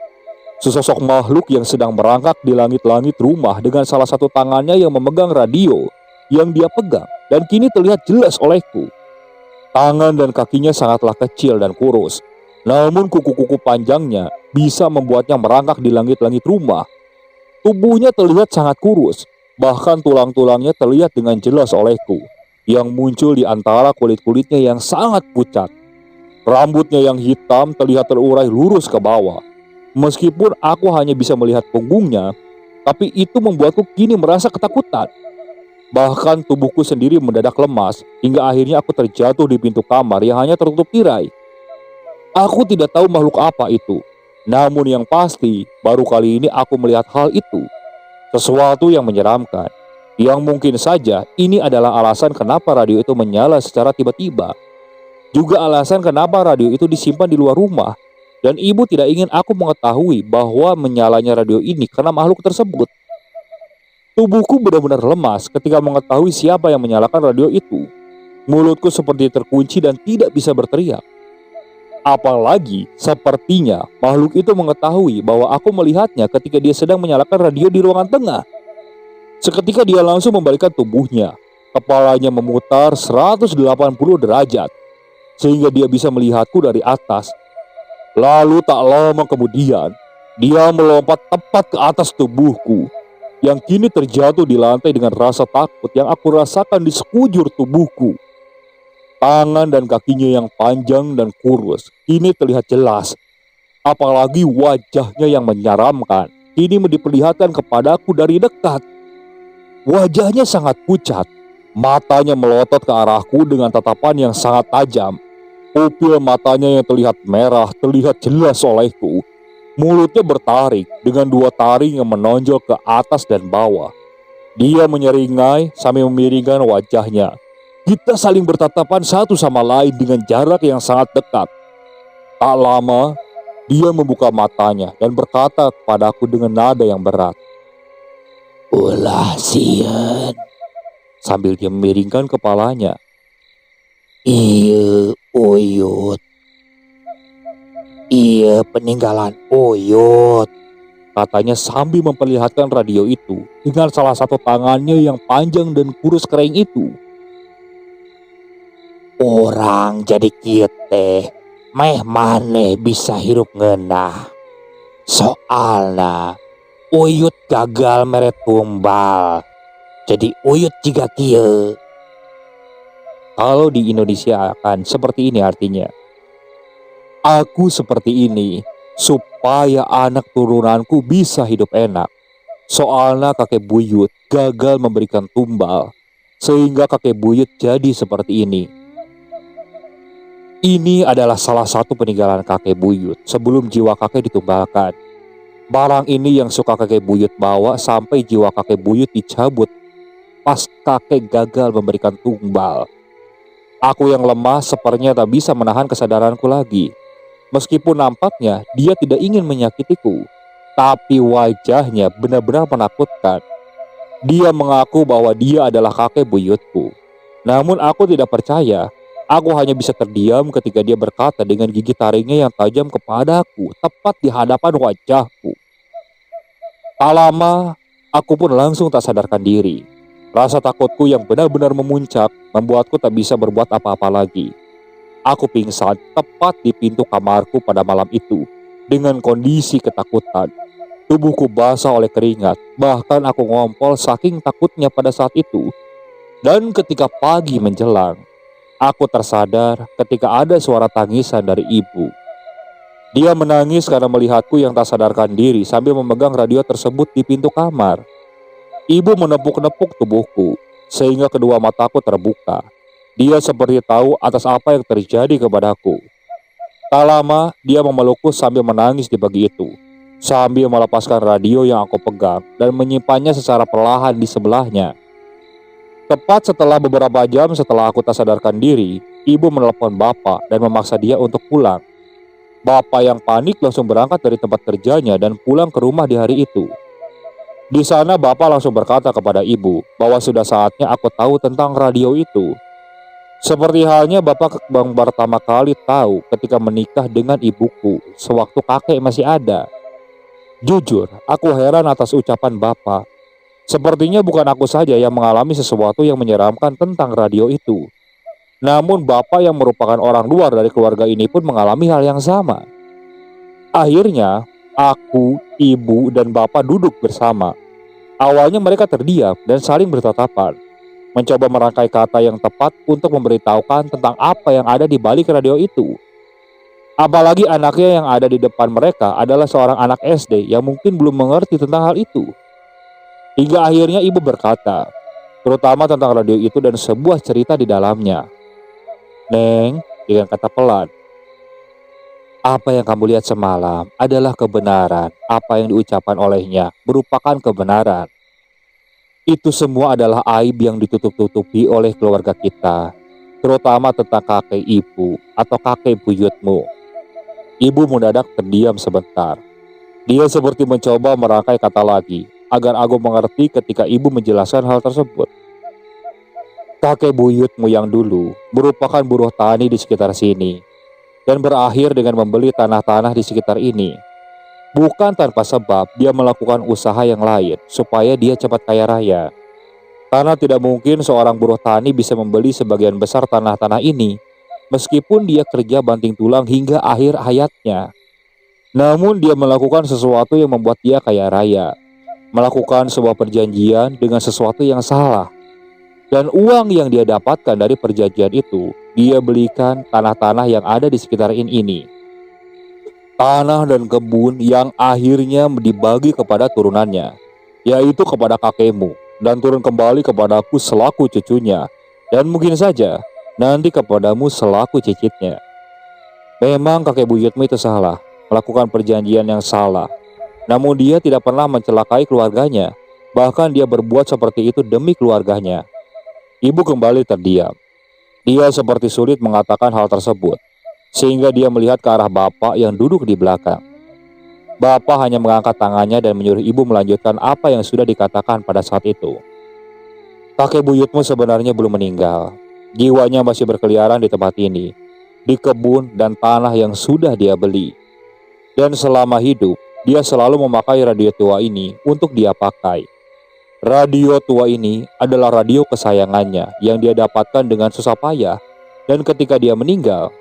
[SPEAKER 1] Sesosok makhluk yang sedang merangkak di langit-langit rumah dengan salah satu tangannya yang memegang radio yang dia pegang dan kini terlihat jelas olehku. Tangan dan kakinya sangatlah kecil dan kurus. Namun kuku-kuku panjangnya bisa membuatnya merangkak di langit-langit rumah. Tubuhnya terlihat sangat kurus, bahkan tulang-tulangnya terlihat dengan jelas olehku, yang muncul di antara kulit-kulitnya yang sangat pucat. Rambutnya yang hitam terlihat terurai lurus ke bawah. Meskipun aku hanya bisa melihat punggungnya, tapi itu membuatku kini merasa ketakutan. Bahkan tubuhku sendiri mendadak lemas, hingga akhirnya aku terjatuh di pintu kamar yang hanya tertutup tirai. Aku tidak tahu makhluk apa itu. Namun yang pasti, baru kali ini aku melihat hal itu. Sesuatu yang menyeramkan. Yang mungkin saja ini adalah alasan kenapa radio itu menyala secara tiba-tiba. Juga alasan kenapa radio itu disimpan di luar rumah. Dan ibu tidak ingin aku mengetahui bahwa menyalanya radio ini karena makhluk tersebut. Tubuhku benar-benar lemas ketika mengetahui siapa yang menyalakan radio itu. Mulutku seperti terkunci dan tidak bisa berteriak. Apalagi sepertinya makhluk itu mengetahui bahwa aku melihatnya ketika dia sedang menyalakan radio di ruangan tengah. Seketika dia langsung membalikkan tubuhnya. Kepalanya memutar 180 derajat sehingga dia bisa melihatku dari atas. Lalu tak lama kemudian dia melompat tepat ke atas tubuhku yang kini terjatuh di lantai dengan rasa takut yang aku rasakan di sekujur tubuhku. Tangan dan kakinya yang panjang dan kurus kini terlihat jelas. Apalagi wajahnya yang menyeramkan kini diperlihatkan kepadaku dari dekat. Wajahnya sangat pucat. Matanya melotot ke arahku dengan tatapan yang sangat tajam. Pupil matanya yang terlihat merah terlihat jelas olehku. Mulutnya bertarik dengan dua taring yang menonjol ke atas dan bawah. Dia menyeringai sambil memiringkan wajahnya. Kita saling bertatapan satu sama lain dengan jarak yang sangat dekat. Tak lama, dia membuka matanya dan berkata kepadaku dengan nada yang berat. "Ulah sieun," sambil dia memiringkan kepalanya. "Iya, Uyut. Iya, peninggalan Uyut," katanya sambil memperlihatkan radio itu dengan salah satu tangannya yang panjang dan kurus kering itu. "Orang jadi kieu teh meh maneh bisa hirup ngeunah. Soalna Uyut gagal mere tumbal. Jadi Uyut jiga kieu." Kalau di Indonesia akan seperti ini artinya. Aku seperti ini supaya anak turunanku bisa hidup enak. Soalnya kakek buyut gagal memberikan tumbal, sehingga kakek buyut jadi seperti ini. Ini adalah salah satu peninggalan kakek buyut sebelum jiwa kakek ditumbalkan. Barang ini yang suka kakek buyut bawa sampai jiwa kakek buyut dicabut pas kakek gagal memberikan tumbal. Aku yang lemah sepertinya tak bisa menahan kesadaranku lagi. Meskipun nampaknya dia tidak ingin menyakitiku, tapi wajahnya benar-benar menakutkan. Dia mengaku bahwa dia adalah kakek buyutku. Namun aku tidak percaya. Aku hanya bisa terdiam ketika dia berkata dengan gigi taringnya yang tajam kepadaku, tepat di hadapan wajahku. Tak lama, aku pun langsung tak sadarkan diri. Rasa takutku yang benar-benar memuncak membuatku tak bisa berbuat apa-apa lagi. Aku pingsan tepat di pintu kamarku pada malam itu dengan kondisi ketakutan. Tubuhku basah oleh keringat, bahkan aku ngompol saking takutnya pada saat itu. Dan ketika pagi menjelang, aku tersadar ketika ada suara tangisan dari ibu. Dia menangis karena melihatku yang tak sadarkan diri sambil memegang radio tersebut di pintu kamar. Ibu menepuk-nepuk tubuhku sehingga kedua mataku terbuka. Dia seperti tahu atas apa yang terjadi kepadaku. Tak lama, dia memelukku sambil menangis di pagi itu, sambil melepaskan radio yang aku pegang dan menyimpannya secara perlahan di sebelahnya. Tepat setelah beberapa jam setelah aku tak sadarkan diri, ibu menelepon bapak dan memaksa dia untuk pulang. Bapak yang panik langsung berangkat dari tempat kerjanya dan pulang ke rumah di hari itu. Di sana bapak langsung berkata kepada ibu bahwa sudah saatnya aku tahu tentang radio itu. Seperti halnya bapak yang pertama kali tahu ketika menikah dengan ibuku sewaktu kakek masih ada. Jujur, aku heran atas ucapan bapak. Sepertinya bukan aku saja yang mengalami sesuatu yang menyeramkan tentang radio itu. Namun bapak yang merupakan orang luar dari keluarga ini pun mengalami hal yang sama. Akhirnya, aku, ibu, dan bapak duduk bersama. Awalnya mereka terdiam dan saling bertatapan, mencoba merangkai kata yang tepat untuk memberitahukan tentang apa yang ada di balik radio itu. Apalagi anaknya yang ada di depan mereka adalah seorang anak SD yang mungkin belum mengerti tentang hal itu. Hingga akhirnya ibu berkata, terutama tentang radio itu dan sebuah cerita di dalamnya. "Neng," dengan kata pelan, "apa yang kamu lihat semalam adalah kebenaran. Apa yang diucapkan olehnya merupakan kebenaran. Itu semua adalah aib yang ditutup-tutupi oleh keluarga kita, terutama tentang kakek ibu atau kakek buyutmu." Ibu mendadak terdiam sebentar. Dia seperti mencoba merangkai kata lagi, agar aku mengerti ketika ibu menjelaskan hal tersebut. Kakek buyutmu yang dulu merupakan buruh tani di sekitar sini, dan berakhir dengan membeli tanah-tanah di sekitar ini. Bukan tanpa sebab dia melakukan usaha yang lain supaya dia cepat kaya raya. Karena tidak mungkin seorang buruh tani bisa membeli sebagian besar tanah-tanah ini, meskipun dia kerja banting tulang hingga akhir hayatnya. Namun dia melakukan sesuatu yang membuat dia kaya raya, melakukan sebuah perjanjian dengan sesuatu yang salah. Dan uang yang dia dapatkan dari perjanjian itu, dia belikan tanah-tanah yang ada di sekitar ini. Tanah dan kebun yang akhirnya dibagi kepada turunannya, yaitu kepada kakekmu, dan turun kembali kepadaku selaku cucunya, dan mungkin saja nanti kepadamu selaku cicitnya. Memang kakek buyutmu itu salah, melakukan perjanjian yang salah. Namun dia tidak pernah mencelakai keluarganya. Bahkan dia berbuat seperti itu demi keluarganya. Ibu kembali terdiam. Dia seperti sulit mengatakan hal tersebut, sehingga dia melihat ke arah bapak yang duduk di belakang. Bapak hanya mengangkat tangannya dan menyuruh ibu melanjutkan apa yang sudah dikatakan pada saat itu. Kakek buyutmu sebenarnya belum meninggal. Jiwanya masih berkeliaran di tempat ini, di kebun dan tanah yang sudah dia beli. Dan selama hidup, dia selalu memakai radio tua ini untuk dia pakai. Radio tua ini adalah radio kesayangannya yang dia dapatkan dengan susah payah. Dan ketika dia meninggal,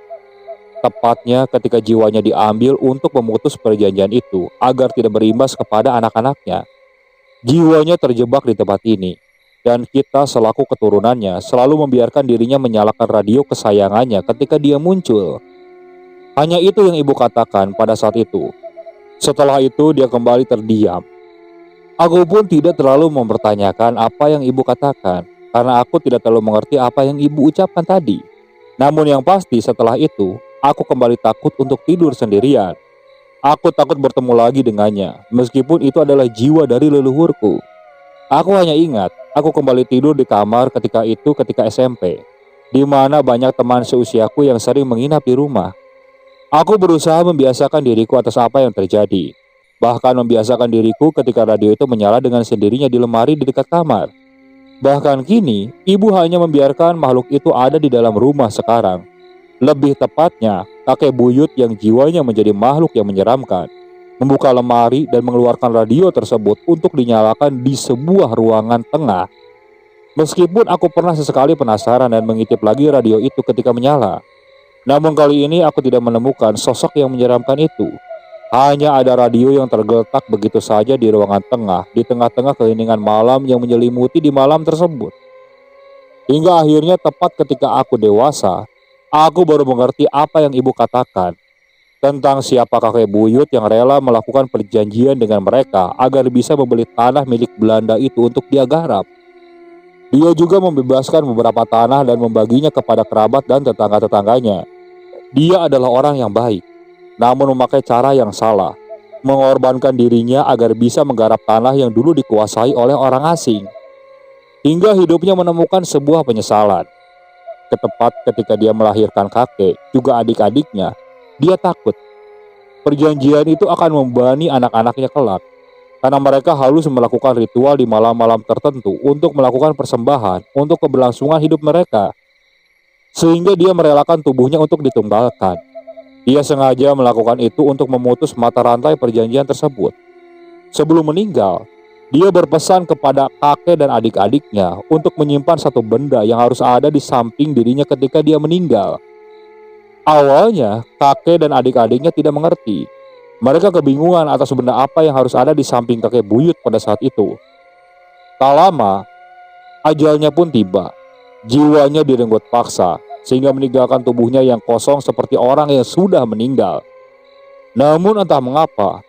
[SPEAKER 1] tepatnya ketika jiwanya diambil untuk memutus perjanjian itu agar tidak berimbas kepada anak-anaknya, jiwanya terjebak di tempat ini. Dan kita selaku keturunannya selalu membiarkan dirinya menyalakan radio kesayangannya ketika dia muncul. Hanya itu yang ibu katakan pada saat itu. Setelah itu dia kembali terdiam. Aku pun tidak terlalu mempertanyakan apa yang ibu katakan, karena aku tidak terlalu mengerti apa yang ibu ucapkan tadi. Namun yang pasti setelah itu, aku kembali takut untuk tidur sendirian. Aku takut bertemu lagi dengannya, meskipun itu adalah jiwa dari leluhurku. Aku hanya ingat, aku kembali tidur di kamar ketika SMP, di mana banyak teman seusiaku yang sering menginap di rumah. Aku berusaha membiasakan diriku atas apa yang terjadi. Bahkan membiasakan diriku ketika radio itu menyala dengan sendirinya di lemari di dekat kamar. Bahkan kini, ibu hanya membiarkan makhluk itu ada di dalam rumah sekarang. Lebih tepatnya, kakek buyut yang jiwanya menjadi makhluk yang menyeramkan, membuka lemari dan mengeluarkan radio tersebut untuk dinyalakan di sebuah ruangan tengah. Meskipun aku pernah sesekali penasaran dan mengintip lagi radio itu ketika menyala. Namun kali ini aku tidak menemukan sosok yang menyeramkan itu. Hanya ada radio yang tergeletak begitu saja di ruangan tengah, di tengah-tengah keheningan malam yang menyelimuti di malam tersebut. Hingga akhirnya tepat ketika aku dewasa, aku baru mengerti apa yang ibu katakan tentang siapa kakek buyut yang rela melakukan perjanjian dengan mereka agar bisa membeli tanah milik Belanda itu untuk dia garap. Dia juga membebaskan beberapa tanah dan membaginya kepada kerabat dan tetangga-tetangganya. Dia adalah orang yang baik, namun memakai cara yang salah, mengorbankan dirinya agar bisa menggarap tanah yang dulu dikuasai oleh orang asing. Hingga hidupnya menemukan sebuah penyesalan. Tepat ketika dia melahirkan kakek, juga adik-adiknya, dia takut perjanjian itu akan membebani anak-anaknya kelak. Karena mereka harus melakukan ritual di malam-malam tertentu untuk melakukan persembahan untuk keberlangsungan hidup mereka. Sehingga dia merelakan tubuhnya untuk ditunggalkan. Dia sengaja melakukan itu untuk memutus mata rantai perjanjian tersebut. Sebelum meninggal, dia berpesan kepada kakek dan adik-adiknya untuk menyimpan satu benda yang harus ada di samping dirinya ketika dia meninggal. Awalnya, kakek dan adik-adiknya tidak mengerti. Mereka kebingungan atas benda apa yang harus ada di samping kakek buyut pada saat itu. Tak lama, ajalnya pun tiba. Jiwanya direnggut paksa, sehingga meninggalkan tubuhnya yang kosong seperti orang yang sudah meninggal. Namun entah mengapa,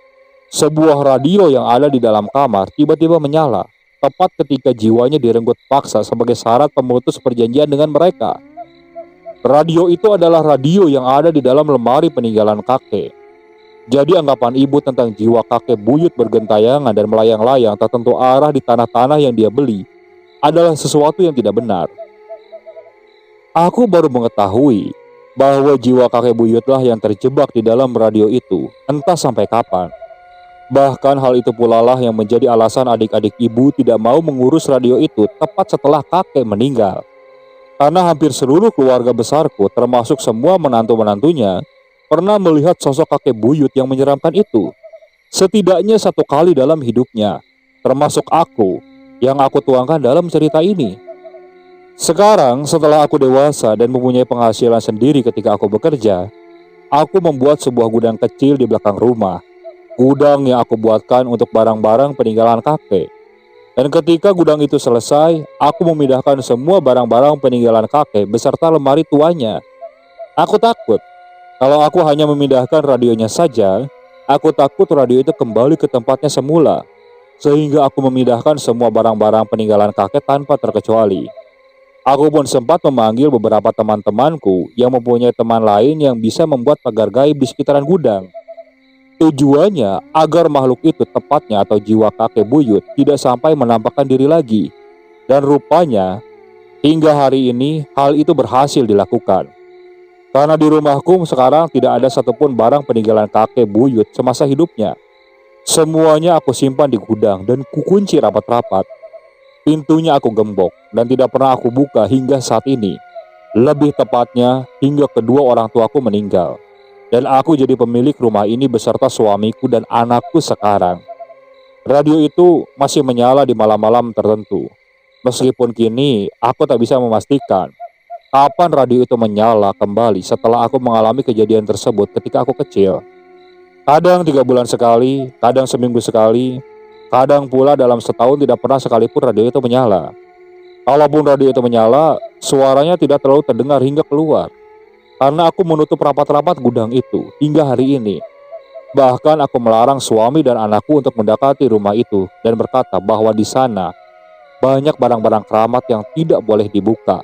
[SPEAKER 1] sebuah radio yang ada di dalam kamar tiba-tiba menyala, tepat ketika jiwanya direnggut paksa sebagai syarat pemutus perjanjian dengan mereka. Radio itu adalah radio yang ada di dalam lemari peninggalan kakek. Jadi anggapan ibu tentang jiwa kakek buyut bergentayangan dan melayang-layang tak tentu arah di tanah-tanah yang dia beli adalah sesuatu yang tidak benar. Aku baru mengetahui bahwa jiwa kakek buyutlah yang terjebak di dalam radio itu, entah sampai kapan. Bahkan hal itu pula lah yang menjadi alasan adik-adik ibu tidak mau mengurus radio itu tepat setelah kakek meninggal. Karena hampir seluruh keluarga besarku, termasuk semua menantu-menantunya, pernah melihat sosok kakek buyut yang menyeramkan itu. Setidaknya satu kali dalam hidupnya, termasuk aku, yang aku tuangkan dalam cerita ini. Sekarang, setelah aku dewasa dan mempunyai penghasilan sendiri ketika aku bekerja, aku membuat sebuah gudang kecil di belakang rumah. Gudang yang aku buatkan untuk barang-barang peninggalan kakek. Dan ketika gudang itu selesai, aku memindahkan semua barang-barang peninggalan kakek beserta lemari tuanya. Aku takut, kalau aku hanya memindahkan radionya saja, aku takut radio itu kembali ke tempatnya semula. Sehingga aku memindahkan semua barang-barang peninggalan kakek tanpa terkecuali. Aku pun sempat memanggil beberapa teman-temanku yang mempunyai teman lain yang bisa membuat pagar gaib di sekitaran gudang. Tujuannya agar makhluk itu, tepatnya atau jiwa kakek buyut, tidak sampai menampakkan diri lagi. Dan rupanya hingga hari ini hal itu berhasil dilakukan. Karena di rumahku sekarang tidak ada satupun barang peninggalan kakek buyut semasa hidupnya. Semuanya aku simpan di gudang dan kukunci rapat-rapat. Pintunya aku gembok dan tidak pernah aku buka hingga saat ini. Lebih tepatnya hingga kedua orang tuaku meninggal. Dan aku jadi pemilik rumah ini beserta suamiku dan anakku sekarang. Radio itu masih menyala di malam-malam tertentu. Meskipun kini aku tak bisa memastikan kapan radio itu menyala kembali setelah aku mengalami kejadian tersebut ketika aku kecil. Kadang 3 bulan sekali, kadang seminggu sekali, kadang pula dalam setahun tidak pernah sekalipun radio itu menyala. Kalaupun radio itu menyala, suaranya tidak terlalu terdengar hingga keluar. Karena aku menutup rapat-rapat gudang itu hingga hari ini. Bahkan aku melarang suami dan anakku untuk mendekati rumah itu dan berkata bahwa di sana banyak barang-barang keramat yang tidak boleh dibuka.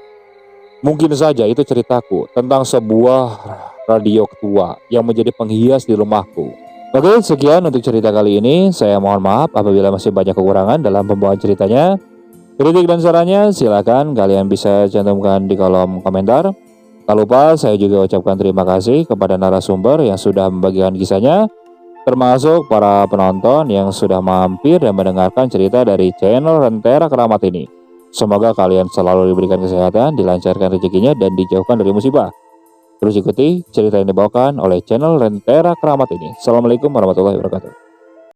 [SPEAKER 1] Mungkin saja itu ceritaku tentang sebuah radio tua yang menjadi penghias di rumahku. Oke, sekian untuk cerita kali ini. Saya mohon maaf apabila masih banyak kekurangan dalam pembawaan ceritanya. Kritik dan sarannya silakan kalian bisa cantumkan di kolom komentar. Tak lupa saya juga ucapkan terima kasih kepada narasumber yang sudah membagikan kisahnya, termasuk para penonton yang sudah mampir dan mendengarkan cerita dari channel Rentera Keramat ini. Semoga kalian selalu diberikan kesehatan, dilancarkan rezekinya, dan dijauhkan dari musibah. Terus ikuti cerita yang dibawakan oleh channel Rentera Keramat ini. Assalamualaikum warahmatullahi wabarakatuh.